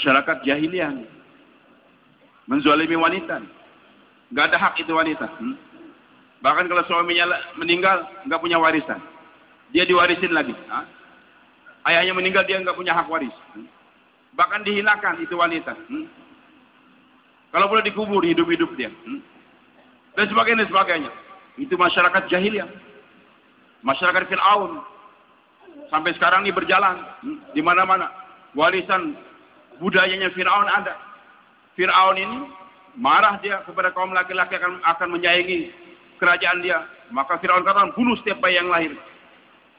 masyarakat jahiliyah. Menzalimi wanita. Nggak ada hak itu wanita. Bahkan kalau suaminya meninggal, nggak punya warisan. Dia diwarisin lagi. Ayahnya meninggal, dia nggak punya hak waris. Bahkan dihinakan itu wanita. Kalau boleh dikubur, hidup-hidup dia. Dan sebagainya, sebagainya. Itu masyarakat jahiliyah. Masyarakat Fir'aun. Sampai sekarang ini berjalan. Di mana-mana. Warisan budayanya Fir'aun ada. Fir'aun ini marah dia kepada kaum laki-laki akan menyayangi kerajaan dia. Maka Fir'aun katakan, bunuh setiap bayi yang lahir.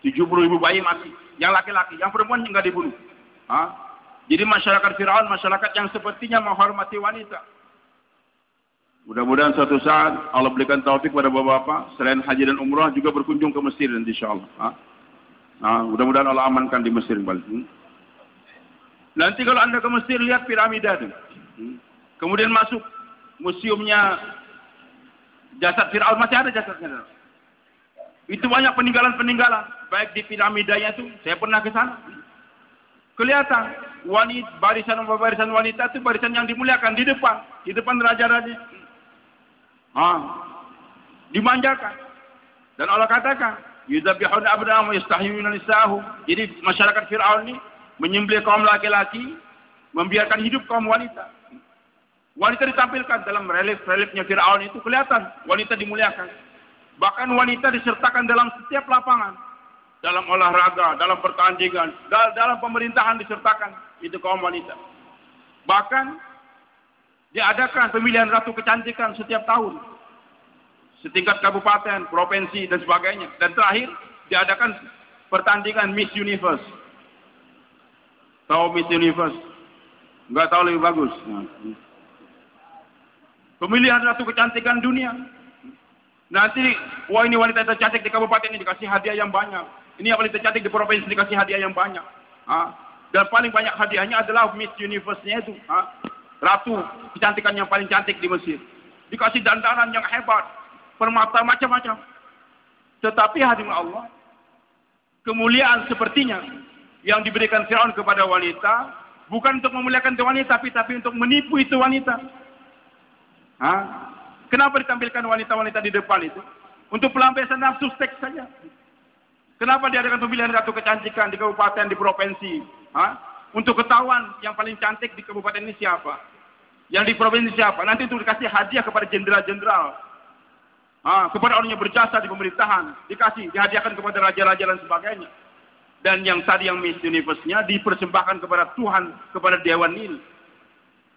70.000 bayi mati. Yang laki-laki, yang perempuan enggak dibunuh. Jadi masyarakat Fir'aun, masyarakat yang sepertinya menghormati wanita. Mudah-mudahan suatu saat Allah berikan taufik kepada bapak-bapak, selain haji dan umrah juga berkunjung ke Mesir nanti insyaallah. Mudah-mudahan Allah amankan di Mesir kembali. Nanti kalau Anda ke Mesir, lihat piramida itu. Kemudian masuk museumnya jasad Fir'aun, masih ada jasadnya. Itu banyak peninggalan-peninggalan, baik di piramidanya itu, saya pernah ke sana. Kelihatan wanita, barisan wanita itu barisan yang dimuliakan di depan raja-raja. Dimanjakan. Dan Allah katakan, yudzabihuna abna'ahum wa yastahyuna nisa'ahum. Jadi masyarakat Fir'aun ini menyembelih kaum laki-laki, membiarkan hidup kaum wanita. Wanita ditampilkan dalam relief-reliefnya Fir'aun itu kelihatan wanita dimuliakan. Bahkan wanita disertakan dalam setiap lapangan. Dalam olahraga, dalam pertandingan, dalam pemerintahan disertakan. Itu kaum wanita. Bahkan diadakan pemilihan ratu kecantikan setiap tahun. Setingkat kabupaten, provinsi, dan sebagainya. Dan terakhir diadakan pertandingan Miss Universe. Tahu Miss Universe? Enggak tahu lebih bagus. Pemilihan ratu kecantikan dunia. Nanti, wah ini wanita tercantik di kabupaten ini dikasih hadiah yang banyak. Ini yang paling tercantik di provinsi dikasih hadiah yang banyak. Dan paling banyak hadiahnya adalah Miss Universe-nya itu. Ratu kecantikan yang paling cantik di Mesir. Dikasih dandanan yang hebat. Permata macam-macam. Tetapi hadirin Allah, kemuliaan sepertinya yang diberikan Fir'aun kepada wanita, bukan untuk memuliakan itu wanita, tapi untuk menipu itu wanita. Kenapa ditampilkan wanita-wanita di depan itu? Untuk pelampiasan nafsu seks saja. Kenapa diadakan pemilihan ratu kecantikan di kabupaten, di provinsi? Untuk ketahuan yang paling cantik di kabupaten ini siapa? Yang di provinsi siapa? Nanti itu dikasih hadiah kepada jenderal-jenderal. Kepada orang yang berjasa di pemerintahan. Dihadiahkan kepada raja-raja dan sebagainya. Dan yang tadi yang Miss Universe-nya dipersembahkan kepada Tuhan, kepada Dewan Nil.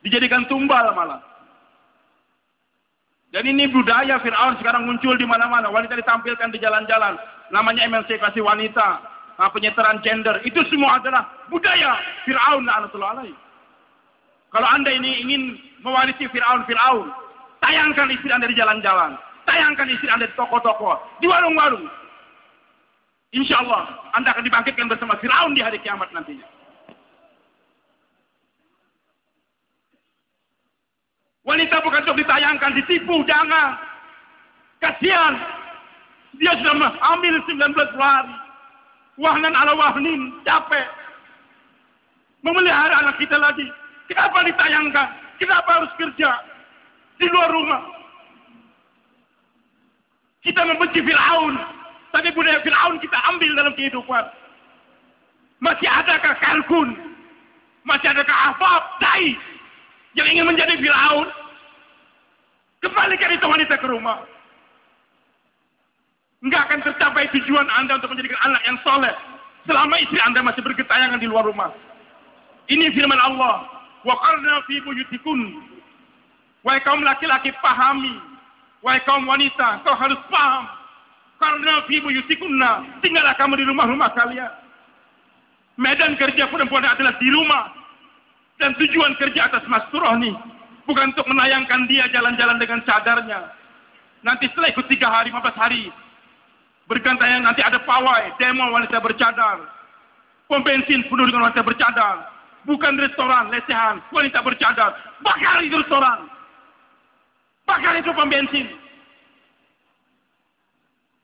Dijadikan tumbal malah. Dan ini budaya Fir'aun sekarang muncul di mana-mana. Wanita ditampilkan di jalan-jalan. Namanya emansipasi wanita. Penyetaraan gender. Itu semua adalah budaya Fir'aun la'natullah alaihi. Kalau Anda ini ingin mewarisi Fir'aun, tayangkan istri Anda di jalan-jalan. Tayangkan istri Anda di toko-toko. Di warung-warung. Insya Allah Anda akan dibangkitkan bersama Fir'aun di hari kiamat nantinya. Wanita bukan untuk ditayangkan, ditipu, jangan. Kasihan. Dia sudah hamil 19 hari. Wahnan ala wahnin, capek. Memelihara anak kita lagi. Kenapa ditayangkan? Kenapa harus kerja di luar rumah? Kita membenci Fir'aun. Tapi budaya Fir'aun kita ambil dalam kehidupan. Masih adakah kalkun? Masih adakah afaf, dai yang ingin menjadi Fir'aun? Kembalikan itu wanita ke rumah. Enggak akan tercapai tujuan Anda untuk menjadikan anak yang soleh selama istri Anda masih bergetayangan di luar rumah. Ini firman Allah. Wa qarna fi buyutikun. Wahai kaum laki-laki pahami. Wahai kaum wanita, kau harus paham. Qarna fi buyutikunna. Tinggallah kamu di rumah-rumah kalian. Medan kerja perempuan adalah di rumah. Dan tujuan kerja atas masturah nih bukan untuk menayangkan dia jalan-jalan dengan cadarnya. Nanti setelah ikut 3 hari, 15 hari bergantian nanti ada pawai, demo wanita bercadar. Pom bensin penuh dengan wanita bercadar. Bukan restoran, lesehan, wanita bercadar. Bakar itu restoran. Bakar itu pom bensin.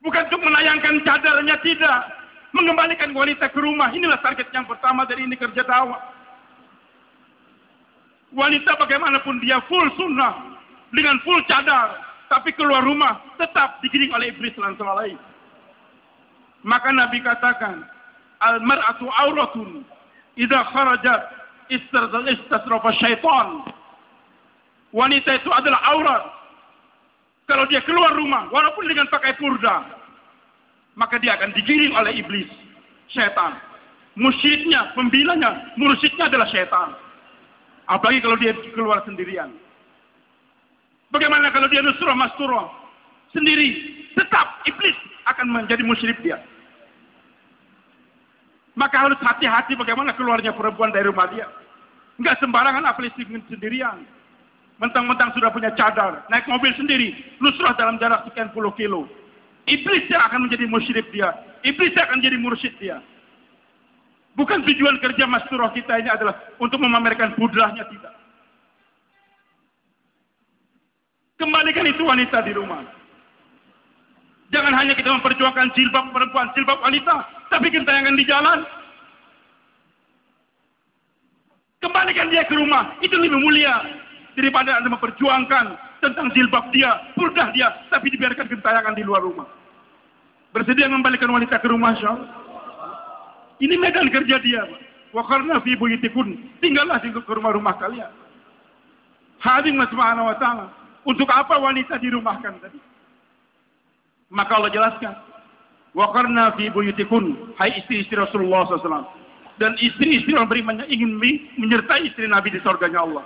Bukan untuk menayangkan cadarnya, tidak. Mengembalikan wanita ke rumah. Inilah target yang pertama dari ini kerja dakwah. Wanita bagaimanapun dia full sunnah, dengan full cadar, tapi keluar rumah tetap digiring oleh iblis dan lain. Maka Nabi katakan, al-mar'atu auratun, idza kharajat istasrafa syaitan. Wanita itu adalah aurat. Kalau dia keluar rumah, walaupun dengan pakai purda, maka dia akan digiring oleh iblis, syaitan. Musyriknya, pembelanya, mursyidnya adalah syaitan. Apalagi kalau dia keluar sendirian. Bagaimana kalau dia nusrah masturah sendiri? Tetap iblis akan menjadi musyrik dia. Maka harus hati-hati bagaimana keluarnya perempuan dari rumah dia. Enggak sembarangan apalagi sendirian. Mentang-mentang sudah punya cadar, naik mobil sendiri, nusrah dalam jarak sekian puluh kilo. Iblis yang akan menjadi musyrik dia. Iblis yang akan jadi mursyid dia. Bukan tujuan kerja masturah kita ini adalah untuk memamerkan pudrahnya, tidak. Kembalikan itu wanita di rumah. Jangan hanya kita memperjuangkan jilbab perempuan, jilbab wanita, tapi gentayangan di jalan. Kembalikan dia ke rumah, itu lebih mulia daripada Anda memperjuangkan tentang jilbab dia, purdah dia, tapi dibiarkan gentayangan di luar rumah. Bersedia membalikan wanita ke rumah, insyaallah. Ini medan kerja dia. Wa qarna fi buyutikum, tinggallah di rumah-rumah kalian. Hadirin subhanahu wa ta'ala. Untuk apa wanita dirumahkan tadi? Maka Allah jelaskan, wa qarna fi buyutikum, hai istri-istri Rasulullah SAW. Dan istri-istri orang beriman yang ingin menyertai istri Nabi di surganya Allah.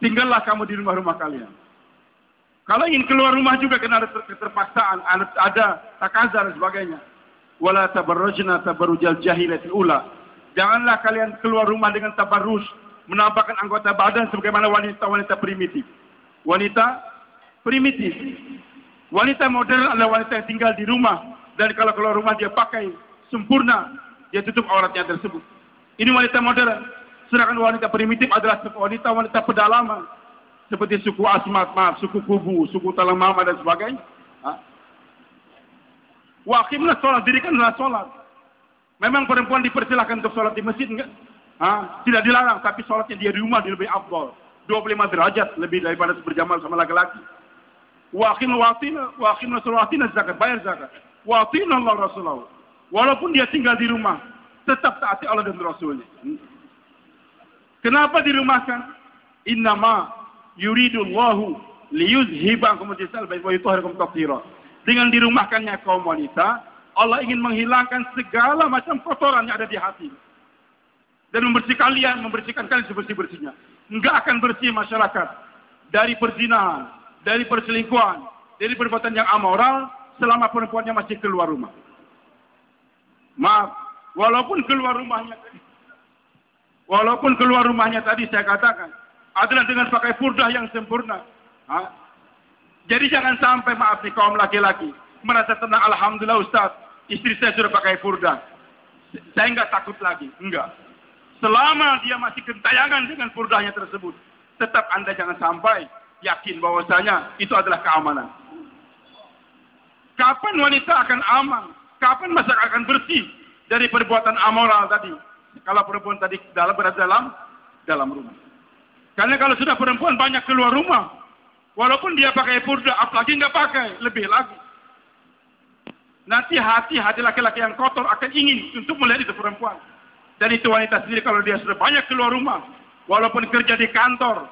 Tinggallah kamu di rumah-rumah kalian. Kalau ingin keluar rumah juga kena ada keterpaksaan, ada takazar dan sebagainya. Wala tabarrujna tabarrujal jahilatil ula. Janganlah kalian keluar rumah dengan tabarruj, menampakkan anggota badan sebagaimana wanita-wanita primitif. Wanita primitif. Wanita modern adalah wanita yang tinggal di rumah dan kalau keluar rumah dia pakai sempurna, dia tutup auratnya tersebut. Ini wanita modern. Sedangkan wanita primitif adalah wanita-wanita pedalaman seperti suku Asmat, suku Kubu, suku Talang Mama dan sebagainya. Waqimna sholat, dirikanlah sholat. Memang perempuan dipersilakan untuk sholat di masjid, enggak? Tidak dilarang, tapi sholatnya dia di rumah dia lebih afdal. 25 derajat lebih daripada berjamaah sama laki-laki. Waqimna sholatina zakat, bayar zakat. Waqimna Allah Rasulullah. Walaupun dia tinggal di rumah, tetap taati Allah dan Rasulnya. Kenapa dirumahkan? Innama yuridullahu liyuzhibakum rijsal bait wa yutahhirakum tathira. Dengan dirumahkannya kaum wanita, Allah ingin menghilangkan segala macam kotoran yang ada di hati. Dan membersihkan kalian sebersih-bersihnya. Enggak akan bersih masyarakat dari perzinahan, dari perselingkuhan, dari perbuatan yang amoral selama perempuannya masih keluar rumah. Maaf, walaupun keluar rumahnya tadi saya katakan adalah dengan pakai purdah yang sempurna. Jadi jangan sampai maaf nih kaum laki-laki merasa tenang, alhamdulillah Ustaz, istri saya sudah pakai purdah. Saya enggak takut lagi, enggak. Selama dia masih gentayangan dengan purdahnya tersebut, tetap Anda jangan sampai yakin bahwasanya itu adalah keamanan. Kapan wanita akan aman? Kapan masyarakat akan bersih dari perbuatan amoral tadi? Kalau perempuan tadi berada dalam rumah. Karena kalau sudah perempuan banyak keluar rumah, walaupun dia pakai purdah, apalagi nggak pakai, lebih lagi. Nanti hati laki-laki yang kotor akan ingin untuk melihat itu perempuan. Dan itu wanita sendiri kalau dia sudah banyak keluar rumah, walaupun kerja di kantor,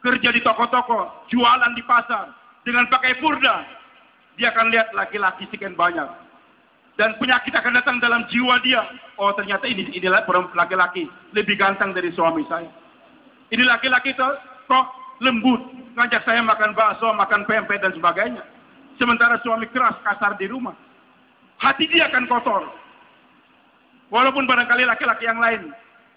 kerja di toko-toko, jualan di pasar, dengan pakai purdah, dia akan lihat laki-laki sekian banyak. Dan penyakit akan datang dalam jiwa dia. Oh ternyata inilah laki-laki lebih ganteng dari suami saya. Ini laki-laki kok lembut, ngajak saya makan bakso, makan pempek dan sebagainya. Sementara suami keras, kasar di rumah. Hati dia akan kotor. Walaupun barangkali laki-laki yang lain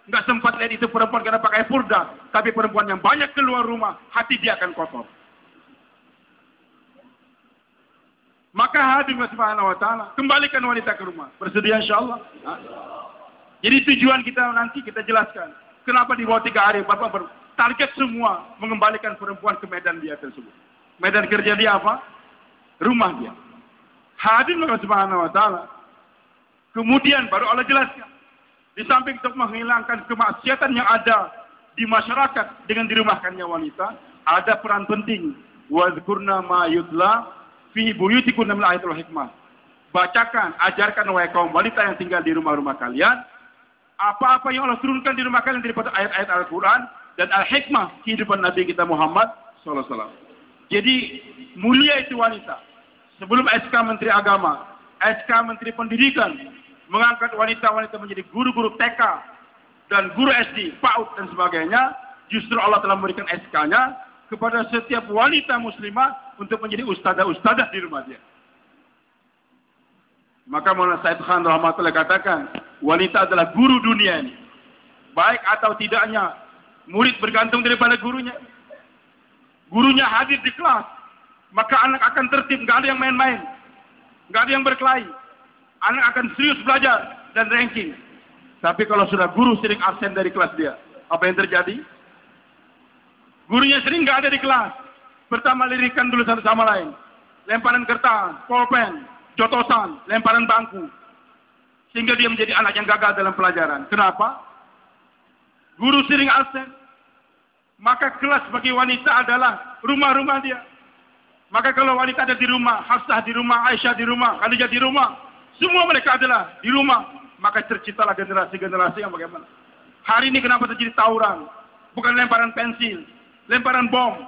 nggak sempat lihat itu perempuan karena pakai purdah, tapi perempuan yang banyak keluar rumah, hati dia akan kotor. Maka hadirin subhanahu wa ta'ala, kembalikan wanita ke rumah. Bersedia insyaallah. Jadi tujuan kita nanti kita jelaskan. Kenapa di bawah 3 hari Bapak target semua mengembalikan perempuan ke medan dia tersebut. Medan kerja dia apa? Rumah dia. Hadirin subhanahu wa ta'ala. Kemudian baru Allah jelaskan. Di samping untuk menghilangkan kemaksiatan yang ada di masyarakat dengan dirumahkannya wanita ada peran penting. Wadhkurna ma yutla fi buyutikunna min ayatil hikmah. Bacakan, ajarkan wahai kaum wanita yang tinggal di rumah-rumah kalian apa-apa yang Allah turunkan di rumah kalian daripada ayat-ayat Al-Quran dan Al-Hikmah kehidupan Nabi kita Muhammad SAW. Jadi mulia itu wanita. Sebelum SK Menteri Agama, SK Menteri Pendidikan mengangkat wanita-wanita menjadi guru-guru TK dan guru SD, PAUD dan sebagainya, justru Allah telah memberikan SK-nya kepada setiap wanita muslimah untuk menjadi ustadzah-ustadzah di rumah dia. Maka Maulana Said Khan rahmatullah katakan, wanita adalah guru dunia ini. Baik atau tidaknya, murid bergantung daripada gurunya. Gurunya hadir di kelas, maka anak akan tertib, nggak ada yang main-main, nggak ada yang berkelahi. Anak akan serius belajar dan ranking. Tapi kalau sudah guru sering absen dari kelas dia, apa yang terjadi? Gurunya sering nggak ada di kelas. Pertama lirikan dulu satu sama lain, lemparan kertas, pulpen, jotosan, lemparan bangku. Sehingga dia menjadi anak yang gagal dalam pelajaran. Kenapa? Guru sering absen. Maka kelas bagi wanita adalah rumah-rumah dia. Maka kalau wanita ada di rumah, Hafsah di rumah, Aisyah di rumah, Khadijah di rumah, semua mereka adalah di rumah. Maka terciptalah generasi-generasi yang bagaimana. Hari ini kenapa terjadi tawuran? Bukan lemparan pensil, lemparan bom,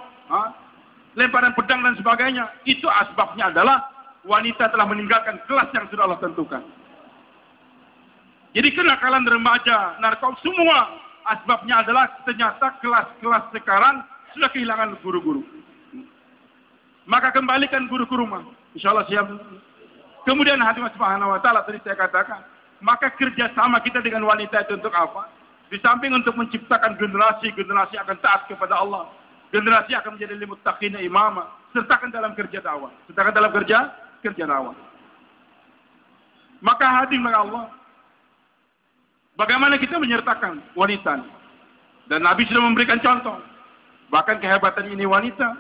lemparan pedang dan sebagainya. Itu asbabnya adalah wanita telah meninggalkan kelas yang sudah Allah tentukan. Jadi kenakalan remaja, narkoba, semua asbabnya adalah ternyata kelas-kelas sekarang sudah kehilangan guru-guru. Maka kembalikan guru ke rumah. Insya Allah siap. Kemudian hati Subhanahu wa ta'ala tadi saya katakan, maka kerjasama kita dengan wanita itu untuk apa? Di samping untuk menciptakan generasi-generasi akan taat kepada Allah. Generasi akan menjadi limuttaqina imama. Sertakan dalam kerja dakwah. Sertakan dalam kerja dakwah. Maka hadir Allah. Bagaimana kita menyertakan wanita? Dan Nabi sudah memberikan contoh. Bahkan kehebatan ini wanita.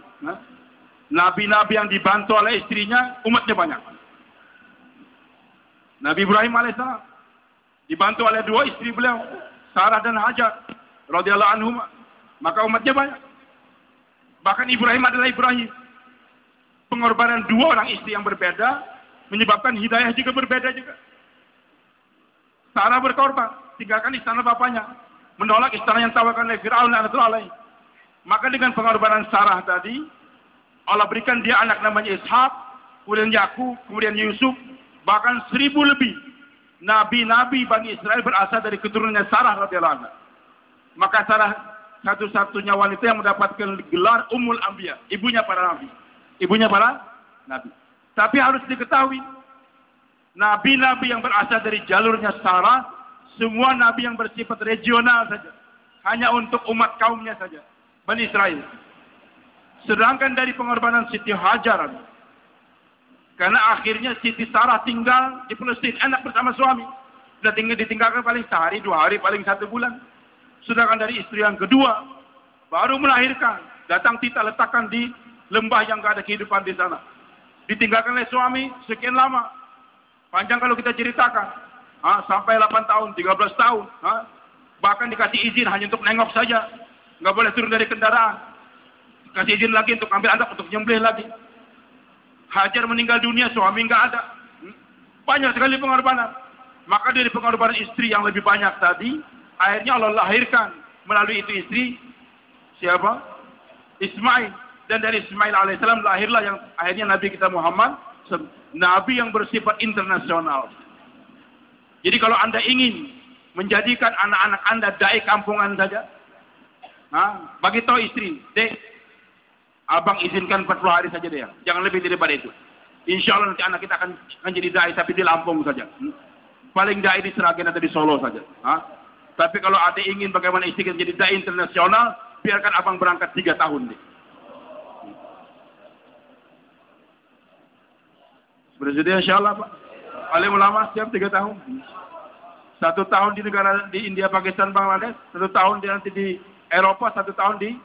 Nabi-nabi yang dibantu oleh istrinya, umatnya banyak. Nabi Ibrahim alaihissalam dibantu oleh dua istri beliau, Sarah dan Hajar radhiyallahu anhum, maka umatnya banyak. Bahkan Ibrahim adalah Ibrahim. Pengorbanan dua orang istri yang berbeda menyebabkan hidayah juga berbeda juga. Sarah berkorban, tinggalkan istana bapaknya, menolak istana yang tawarkan oleh Fir'aun alaihi. Maka dengan pengorbanan Sarah tadi, Allah berikan dia anak namanya Ishak, kemudian Yakub, kemudian Yusuf, bahkan 1000 lebih nabi-nabi Bani Israel berasal dari keturunannya Sarah radhiyallahu anha. Maka Sarah satu-satunya wanita yang mendapatkan gelar Ummul Anbiya, ibunya para nabi. Ibunya para nabi. Tapi harus diketahui, nabi-nabi yang berasal dari jalurnya Sarah, semua nabi yang bersifat regional saja. Hanya untuk umat kaumnya saja, Bani Israel. Sedangkan dari pengorbanan Siti Hajar, karena akhirnya Siti Sarah tinggal di Palestina, anak bersama suami. Sudah ditinggalkan paling sehari, 2 hari, paling 1 bulan. Sedangkan dari istri yang kedua, baru melahirkan. Datang Tita letakkan di lembah yang gak ada kehidupan di sana. Ditinggalkan oleh suami sekian lama. Panjang kalau kita ceritakan. Sampai 8 tahun, 13 tahun. Bahkan dikasih izin hanya untuk nengok saja. Nggak boleh turun dari kendaraan. Kasih izin lagi untuk ambil anak, untuk nyembelih lagi. Hajar meninggal dunia, suami nggak ada. Banyak sekali pengorbanan. Maka dari pengorbanan istri yang lebih banyak tadi, akhirnya Allah lahirkan melalui itu istri siapa? Ismail. Dan dari Ismail alaihissalam lahirlah yang akhirnya Nabi kita Muhammad, Nabi yang bersifat internasional. Jadi kalau Anda ingin menjadikan anak-anak Anda dai kampungan saja, bagi tahu istri, Dek, Abang izinkan 40 hari saja deh ya. Jangan lebih daripada itu. Insya Allah nanti anak kita akan jadi dai tapi di Lampung saja. Paling dai di Seragen atau di Solo saja. Tapi kalau ada ingin bagaimana istri kita jadi dai internasional, biarkan abang berangkat 3 tahun deh. Bersedia insya Allah Pak. Alim ulama setiap 3 tahun. 1 tahun di negara di India, Pakistan, Bangladesh. 1 tahun nanti di Eropa, 1 tahun di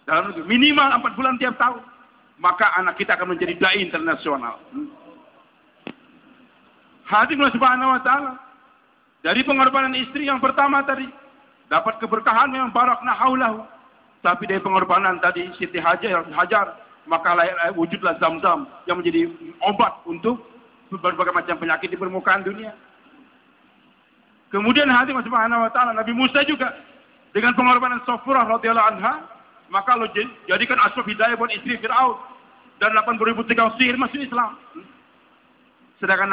dalam negeri. Minimal 4 bulan tiap tahun. Maka anak kita akan menjadi dai internasional. Hadirin Subhanahu wa ta'ala. Dari pengorbanan istri yang pertama tadi, Dapat keberkahan memang barakna haulahu. Tapi dari pengorbanan tadi Siti Hajar, maka wujudlah Zam-Zam yang menjadi obat untuk berbagai macam penyakit di permukaan dunia. Kemudian hati Allah Subhanahu wa taala, Nabi Musa juga dengan pengorbanan Safurah radhiyallahu anha, maka Allah jadikan asbab hidayah buat istri Firaun dan 80.000 tukang sihir masuk Islam. Sedangkan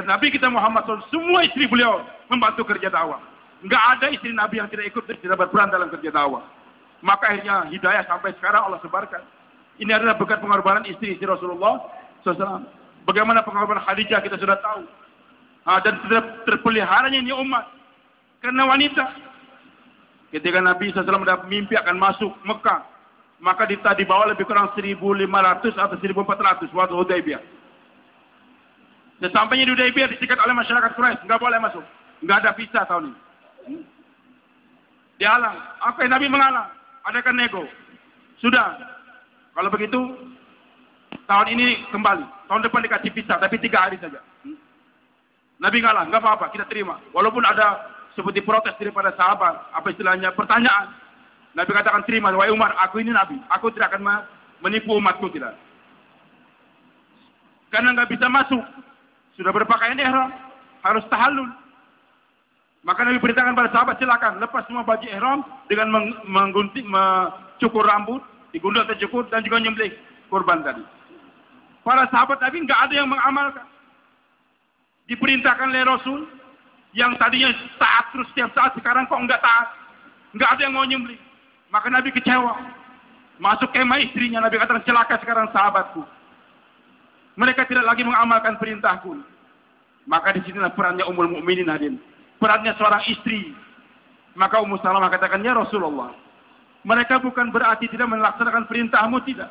Nabi kita Muhammad SAW, semua istri beliau membantu kerja dakwah. Enggak ada istri Nabi yang tidak ikut, tidak berperan dalam kerja dakwah. Maka akhirnya hidayah sampai sekarang Allah sebarkan. Ini adalah berkat pengorbanan istri Rasulullah SAW. Bagaimana pengorbanan Khadijah kita sudah tahu. Dan terpeliharanya ini umat. Karena wanita. Ketika Nabi SAW mendapat mimpi akan masuk Mekah, maka dibawa lebih kurang 1.500 atau 1.400 waktu Hudaybiyah. Sesampainya di Hudaybiyah disikat oleh masyarakat Quraisy, nggak boleh masuk, nggak ada visa tahun ini. Dihalang. Apa yang Nabi mengalah? Adakan nego. Sudah. Kalau begitu tahun ini kembali, tahun depan dikasih visa, tapi 3 hari saja. Nabi ngalah, nggak apa-apa, kita terima. Walaupun ada seperti protes daripada sahabat, apa istilahnya, pertanyaan. Nabi katakan terima, wahai Umar, aku ini Nabi, aku tidak akan menipu umatku, tidak. Karena nggak bisa masuk, sudah berpakaian ihram, harus tahallul. Maka Nabi perintahkan pada sahabat, silakan lepas semua baju ihram dengan mencukur rambut, digundul atau cukur, dan juga nyembelih kurban tadi. Para sahabat Nabi nggak ada yang mengamalkan. Diperintahkan oleh Rasul yang tadinya taat terus setiap saat, sekarang kok enggak taat, enggak ada yang mau nyembelih. Maka Nabi kecewa. Masuk kemah istrinya, Nabi katakan celaka sekarang sahabatku. Mereka tidak lagi mengamalkan perintahku. Maka di sinilah perannya Ummul Mukminin hadirin. Perannya seorang istri. Maka Ummu Salamah katakan, ya Rasulullah, mereka bukan berarti tidak melaksanakan perintahmu, tidak.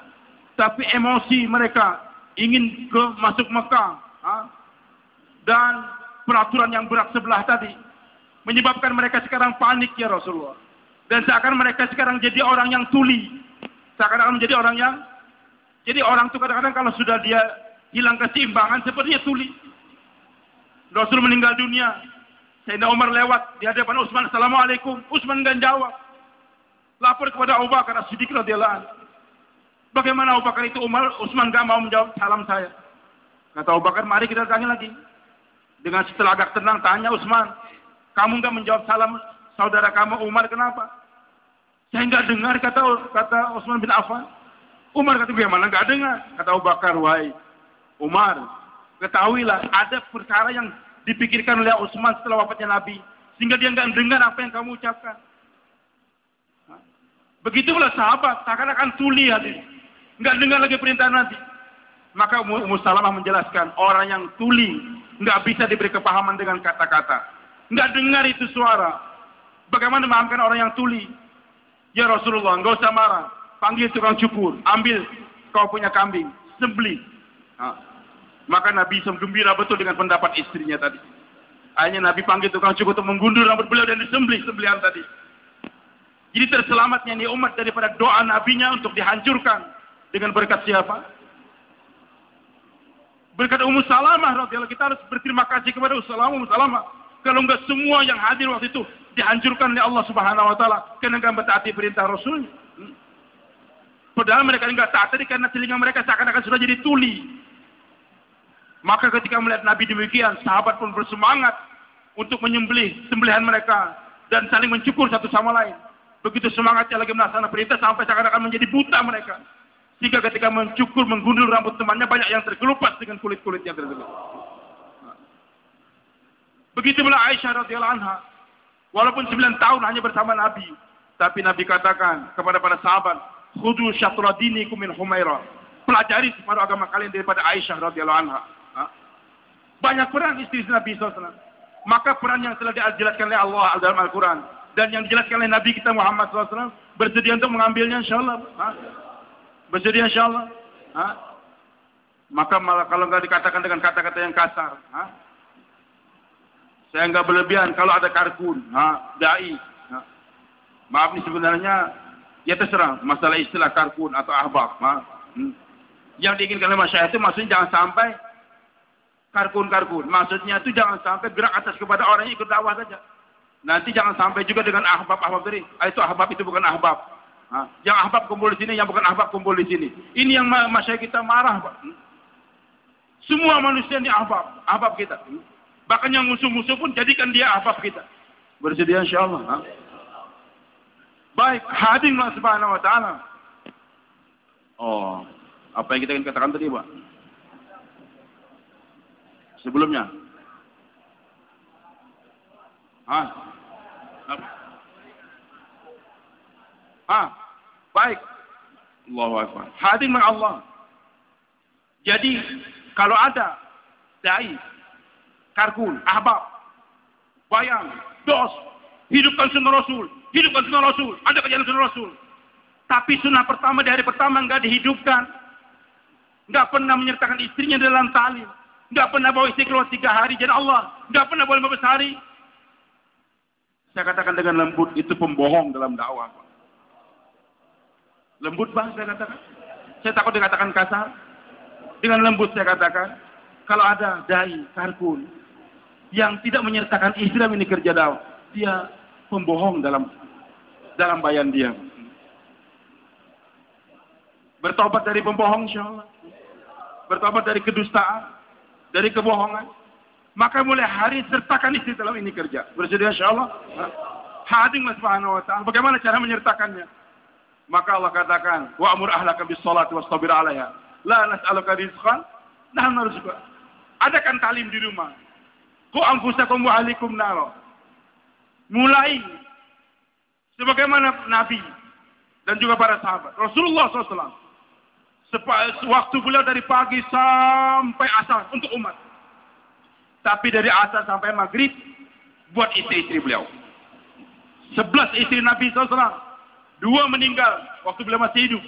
Tapi emosi mereka ingin masuk Mekah. Dan peraturan yang berat sebelah tadi menyebabkan mereka sekarang panik, ya Rasulullah. Dan seakan mereka sekarang jadi orang yang tuli. Seakan menjadi orang yang, jadi orang itu kadang-kadang kalau sudah dia hilang keseimbangan sepertinya tuli. Rasul meninggal dunia, Sayyidina Umar lewat di hadapan Utsman, Assalamualaikum. Utsman enggak jawab. Lapor kepada Abu Bakar As-Siddiq radhiyallahu anhu. Bagaimana Abu Bakar itu Utsman enggak mau menjawab salam saya. Kata Abu Bakar, mari kita tanya lagi. Dengan setelah agak tenang tanya Utsman, kamu enggak menjawab salam saudara kamu Umar, kenapa? Saya enggak dengar, kata Utsman bin Affan. Umar kata, bagaimana enggak dengar? Kata Abu Bakar, wahai Umar, ketahuilah ada perkara yang dipikirkan oleh Utsman setelah wafatnya Nabi, sehingga dia enggak dengar apa yang kamu ucapkan. Begitu pula sahabat, seakan-akan tuli hati, enggak dengar lagi perintah Nabi. Maka Ummu Salamah menjelaskan, orang yang tuli nggak bisa diberi kepahaman dengan kata-kata, nggak dengar itu suara. Bagaimana memahamkan orang yang tuli? Ya Rasulullah, nggak usah marah, panggil tukang cukur, ambil kau punya kambing, sembelih. Maka Nabi gembira betul dengan pendapat istrinya tadi. Akhirnya Nabi panggil tukang cukur untuk menggundul rambut beliau dan disembelih sembelihan tadi. Jadi terselamatnya ini umat daripada doa nabinya untuk dihancurkan dengan berkat siapa? Berkat Ummu Salamah radhiyallahu, kita harus berterima kasih kepada Ummu Salamah. Kalau enggak semua yang hadir waktu itu dihancurkan oleh Allah Subhanahu wa taala karena enggak mentaati perintah Rasul. Padahal mereka enggak taat tadi karena telinga mereka seakan-akan sudah jadi tuli. Maka ketika melihat Nabi demikian, sahabat pun bersemangat untuk menyembelih sembelihan mereka dan saling mencukur satu sama lain. Begitu semangatnya lagi melaksanakan perintah sampai seakan-akan menjadi buta mereka. Sehingga ketika mencukur, menggundul rambut temannya, banyak yang terkelupas dengan kulit-kulitnya tersebut. Begitu pula Aisyah radhiyallahu anha. Walaupun 9 tahun hanya bersama Nabi, tapi Nabi katakan kepada para sahabat, "Khudu syatra dinikum min Humairah." Pelajari separuh agama kalian daripada Aisyah radhiyallahu anha. Banyak peran istri Nabi SAW. Maka peran yang telah dijelaskan oleh Allah dalam Al-Quran dan yang dijelaskan oleh Nabi kita Muhammad SAW, bersedia untuk mengambilnya insyaallah. Bersedia insyaallah. Maka malah kalau nggak dikatakan dengan kata-kata yang kasar, saya nggak berlebihan. Kalau ada karkun, dai, maaf nih sebenarnya, ya terserah masalah istilah karkun atau ahbab. Yang diinginkan oleh masyarakat itu maksudnya jangan sampai karkun. Maksudnya itu jangan sampai gerak atas kepada orang yang ikut dakwah saja. Nanti jangan sampai juga dengan ahbab-ahbab tadi. Itu ahbab, itu bukan ahbab. Yang ahbab kumpul di sini, yang bukan ahbab kumpul di sini. Ini yang masyarakat kita marah, Pak. Semua manusia ini ahbab kita. Bahkan yang musuh-musuh pun jadikan dia ahbab kita. Bersedia insyaallah. Baik, hadirlah subhanahu wa ta'ala. Oh, apa yang kita ingin katakan tadi, Pak? Sebelumnya. Baik. Allahu Akbar. Hadir Allah. Jadi, kalau ada dai, karkun, ahbab, bayang, dos, hidupkan sunnah Rasul, ada kajian sunnah Rasul. Tapi sunnah pertama di hari pertama enggak dihidupkan. Enggak pernah menyertakan istrinya dalam ta'lim. Enggak pernah bawa istri keluar 3 hari jalan Allah. Enggak pernah bawa 15 hari. Saya katakan dengan lembut, itu pembohong dalam dakwah. Lembut bang, saya katakan. Saya takut dikatakan kasar. Dengan lembut saya katakan, kalau ada dai, karkun, yang tidak menyertakan Islam ini kerja dakwah, dia pembohong dalam bayan dia. Bertobat dari pembohong insyaallah. Bertobat dari kedustaan, dari kebohongan. Maka mulai hari sertakan istri dalam ini kerja. Bersedia insyaallah. Hadirlah subhanahu wa ta'ala. Bagaimana cara menyertakannya? Maka Allah katakan, wa amur ahlaka bis salati wastabir 'alaiha. La nas'aluka rizqan, nahnu narzuquka. Adakan talim di rumah. Qu anfusakum wa ahlikum nar. Mulai sebagaimana Nabi dan juga para sahabat. Rasulullah SAW. Waktu beliau dari pagi sampai asar untuk umat. Tapi dari asar sampai maghrib buat istri-istri beliau. 11 istri Nabi SAW. 2 meninggal waktu beliau masih hidup.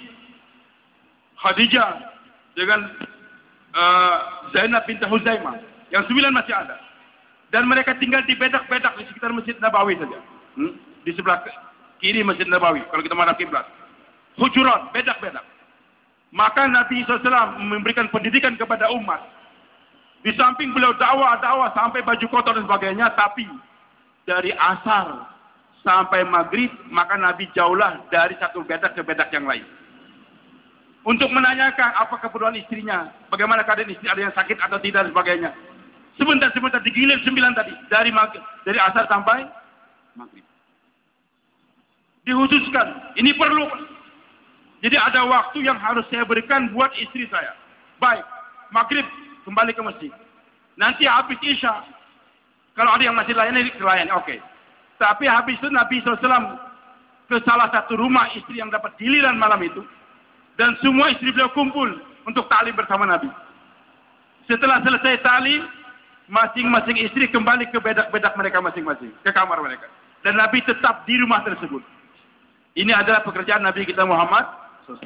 Khadijah dengan Zainab binti Huzaimah. Yang 9 masih ada. Dan mereka tinggal di bedak-bedak di sekitar Masjid Nabawi saja. Di sebelah kiri Masjid Nabawi. Kalau kita menghadap kiblat. Hujurat, bedak-bedak. Maka Nabi SAW memberikan pendidikan kepada umat. Di samping beliau dakwah sampai baju kotor dan sebagainya. Tapi dari asar sampai maghrib, maka Nabi jauhlah dari satu bedak ke bedak yang lain. Untuk menanyakan apa keperluan istrinya. Bagaimana keadaan istri, ada yang sakit atau tidak dan sebagainya. Sebentar digilir 9 tadi. Dari asar sampai maghrib. Dikhususkan. Ini perlu. Jadi ada waktu yang harus saya berikan buat istri saya. Baik. Maghrib kembali ke masjid. Nanti habis isya. Kalau ada yang masih layan, oke. Tapi habis itu Nabi SAW ke salah satu rumah istri yang dapat giliran malam itu. Dan semua istri beliau kumpul untuk ta'lim bersama Nabi. Setelah selesai ta'lim, masing-masing istri kembali ke bedak-bedak mereka masing-masing. Ke kamar mereka. Dan Nabi tetap di rumah tersebut. Ini adalah pekerjaan Nabi kita Muhammad SAW.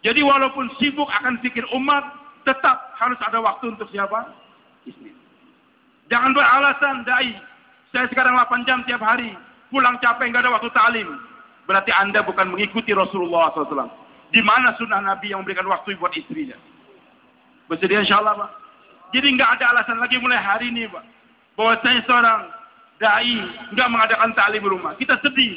Jadi walaupun sibuk akan pikir umat, tetap harus ada waktu untuk siapa? Istri. Jangan beralasan, dai. Saya sekarang 8 jam tiap hari. Pulang capek, nggak ada waktu ta'lim. Berarti Anda bukan mengikuti Rasulullah SAW. Di mana sunnah Nabi yang memberikan waktu buat istrinya? Bersedia insyaallah, Pak. Jadi nggak ada alasan lagi mulai hari ini, Pak. Bahwa saya seorang dai nggak mengadakan ta'lim di rumah. Kita sedih.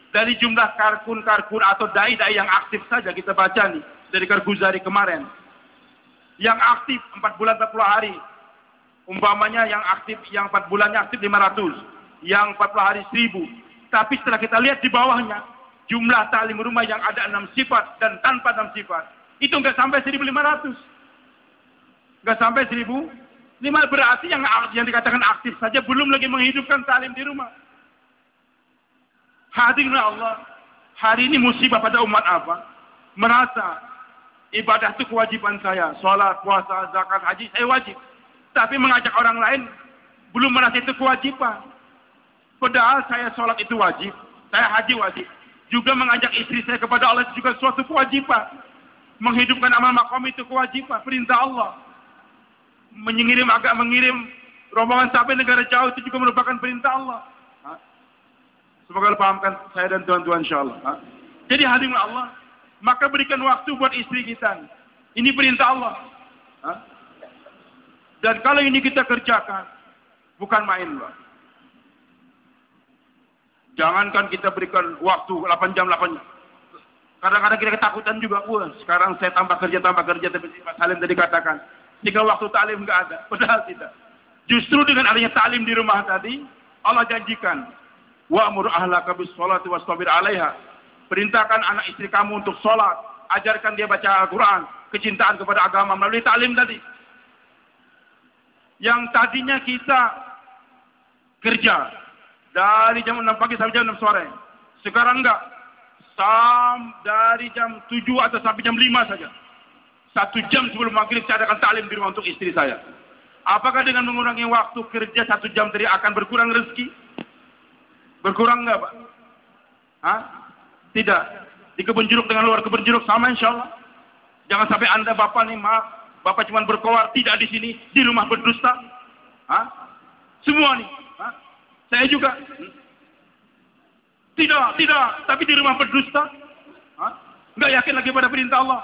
Dari jumlah karkun-karkun atau dai-dai yang aktif saja kita baca nih. Dari Karguzari kemarin. Yang aktif 4 bulan 40 hari. Umpamanya yang aktif, yang 4 bulannya aktif 500. Yang 40 hari 1000. Tapi setelah kita lihat di bawahnya. Jumlah ta'lim rumah yang ada 6 sifat dan tanpa 6 sifat. Itu nggak sampai 1.500. Nggak sampai 1.500. Berarti yang dikatakan aktif saja belum lagi menghidupkan ta'lim di rumah. Hadirlah Allah. Hari ini musibah pada umat apa? Merasa ibadah itu kewajiban saya. Salat, puasa, zakat, haji, saya wajib. Tapi mengajak orang lain belum merasa itu kewajiban. Padahal saya salat itu wajib. Saya haji wajib. Juga mengajak istri saya kepada Allah itu juga suatu kewajiban. Menghidupkan amal maqam itu kewajiban. Perintah Allah. Mengirim rombongan sampai negara jauh itu juga merupakan perintah Allah. Semoga Allah pahamkan saya dan tuan-tuan insyaallah. Jadi hadirlah Allah. Maka berikan waktu buat istri kita. Ini perintah Allah. Dan kalau ini kita kerjakan, bukan main, Pak. Jangankan kita berikan waktu 8 jam. Kadang-kadang kita ketakutan juga. Wah, sekarang saya tambah kerja. Tapi Pak Salim tadi katakan, jika waktu taklim nggak ada. Padahal tidak. Justru dengan adanya taklim di rumah tadi, Allah janjikan, wa'mur ahlaka bis-sholati wastabir 'alaiha. Perintahkan anak istri kamu untuk sholat. Ajarkan dia baca Al-Quran. Kecintaan kepada agama melalui taklim tadi. Yang tadinya kita kerja dari jam 6 pagi sampai jam 6 sore. Sekarang enggak. Dari jam 7 atau sampai jam 5 saja. 1 jam sebelum maghrib saya adakan taklim di rumah untuk istri saya. Apakah dengan mengurangi waktu kerja 1 jam tadi akan berkurang rezeki? Berkurang enggak, Pak? Hah? Tidak. Di kebun jeruk dengan luar kebun jeruk sama insya Allah. Jangan sampai Anda Bapak nih, maaf, Bapak cuma berkoar, tidak di sini, di rumah berdusta. Hah? Semua nih. Hah? Saya juga. Tidak, tapi di rumah berdusta. Hah? Nggak yakin lagi pada perintah Allah.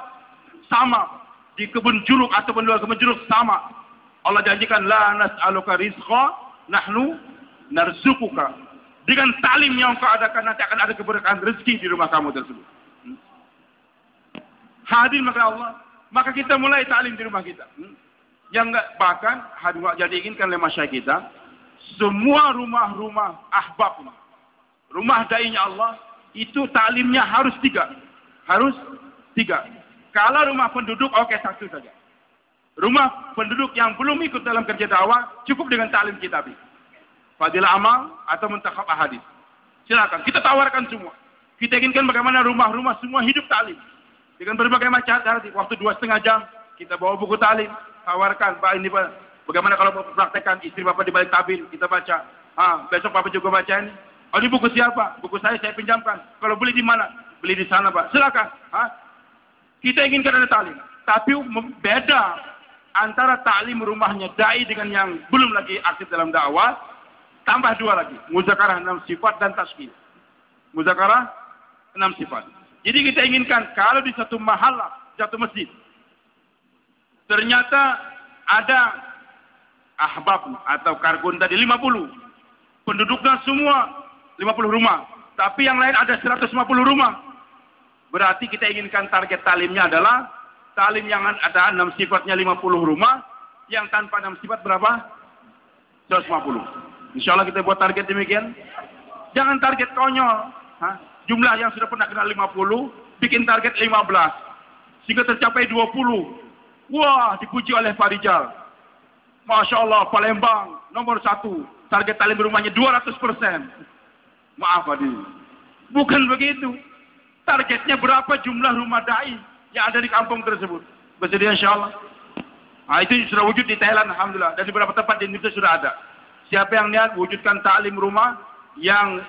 Sama. Di kebun jeruk ataupun luar kebun jeruk sama. Allah janjikan, la nas'aluka rizqa, nahnu narzukuka. Dengan talim yang kau adakan, nanti akan ada keberkahan rezeki di rumah kamu tersebut. Hadir maka Allah, maka kita mulai talim di rumah kita. Yang enggak, bahkan hadir jadi inginkan oleh masyarakat kita, semua rumah-rumah ahbab, rumah dai-nya Allah, itu talimnya harus 3. Harus 3. Kalau rumah penduduk, oke 1 saja. Rumah penduduk yang belum ikut dalam kerja dakwah, cukup dengan talim kitab. Fadilah amal atau muntakhab ahadits. Silakan, kita tawarkan semua. Kita inginkan bagaimana rumah-rumah semua hidup talim. Dengan berbagai macam cara, waktu 2,5 jam, kita bawa buku talim, tawarkan, Pak ini Pak, bagaimana kalau mau praktekkan, istri Bapak di balik tabir, kita baca. Besok Bapak juga baca ini. Oh, ini buku siapa? Buku saya pinjamkan. Kalau beli di mana? Beli di sana, Pak. Silakan. Kita inginkan ada talim. Tapi beda antara taklim rumahnya dai dengan yang belum lagi aktif dalam dakwah. Tambah 2 lagi, muzakarah 6 sifat dan tazkiyah. Muzakarah 6 sifat. Jadi kita inginkan kalau di satu mahallah, satu masjid, ternyata ada ahbab atau kargun tadi 50. Penduduknya semua 50 rumah. Tapi yang lain ada 150 rumah. Berarti kita inginkan target talimnya adalah talim yang ada 6 sifatnya 50 rumah. Yang tanpa 6 sifat berapa? 150. Insya Allah kita buat target demikian. Jangan target konyol. Jumlah yang sudah pernah kenal 50, bikin target 15. Sehingga tercapai 20. Wah, dipuji oleh Pak Rijal. Masya Allah, Palembang, nomor 1. Target talim rumahnya 200%. Maaf, Adi. Bukan begitu. Targetnya berapa jumlah rumah da'i yang ada di kampung tersebut. Bersedia insya Allah. Itu sudah wujud di Thailand, Alhamdulillah. Dan di beberapa tempat di Indonesia sudah ada. Siapa yang niat wujudkan taklim rumah yang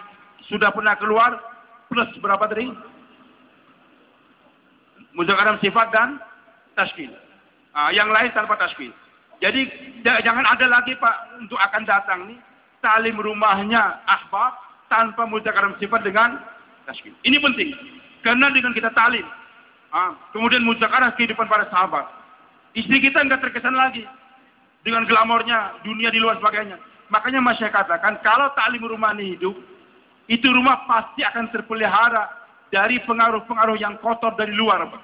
sudah pernah keluar plus berapa tadi? Muzakarah sifat dan tashkil. Yang lain tanpa tashkil. Jadi jangan ada lagi Pak untuk akan datang nih taklim rumahnya ahbab tanpa muzakarah sifat dengan tashkil. Ini penting. Karena dengan kita taklim, kemudian muzakarah kehidupan para sahabat, istri kita enggak terkesan lagi dengan glamornya dunia di luar sebagainya. Makanya masyarakat katakan, kalau taklim rumah ini hidup, itu rumah pasti akan terpelihara dari pengaruh-pengaruh yang kotor dari luar. Pak.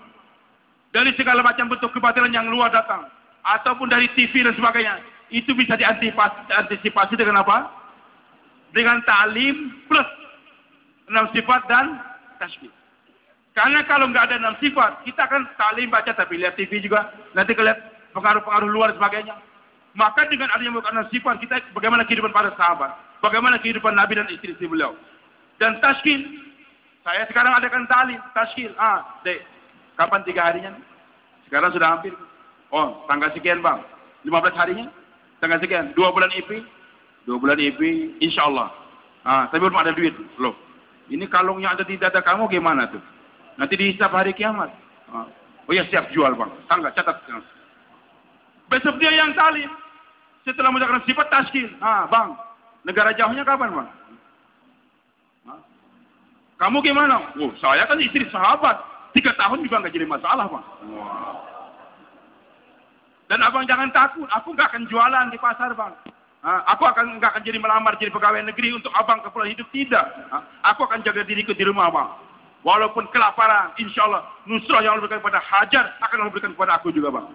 Dari segala macam bentuk kebatilan yang luar datang. Ataupun dari TV dan sebagainya. Itu bisa diantisipasi dengan apa? Dengan taklim plus 6 sifat dan tazkiyah. Karena kalau nggak ada 6 sifat, kita akan taklim baca tapi lihat TV juga. Nanti lihat pengaruh-pengaruh luar dan sebagainya. Maka dengan adanya bukan sifat kita, bagaimana kehidupan para sahabat, bagaimana kehidupan Nabi dan istri-istri beliau. Dan tazkiyah, saya sekarang adakan talim, tazkiyah. Dek, kapan 3 harinya? Sekarang sudah hampir. Oh, tanggal sekian Bang, 15 harinya, tanggal sekian, 2 bulan IP, 2 bulan IP, insya Allah. Tapi belum ada duit, loh. Ini kalungnya ada di dada kamu gimana tuh? Nanti dihisap hari kiamat. Oh ya siap jual Bang, tanggal catat. Besok dia yang talim. Setelah menjalankan sifat tazkiyah. Bang, negara jauhnya kapan, Bang? Kamu gimana? Oh, saya kan istri sahabat. 3 tahun juga nggak jadi masalah, Bang. Dan abang jangan takut. Aku nggak akan jualan di pasar, Bang. Aku enggak akan jadi melamar jadi pegawai negeri untuk abang keperluan hidup, tidak. Aku akan jaga diriku di rumah abang. Walaupun kelaparan, insya Allah nusrah yang Allah berikan kepada Hajar akan Allah berikan kepada aku juga, bang.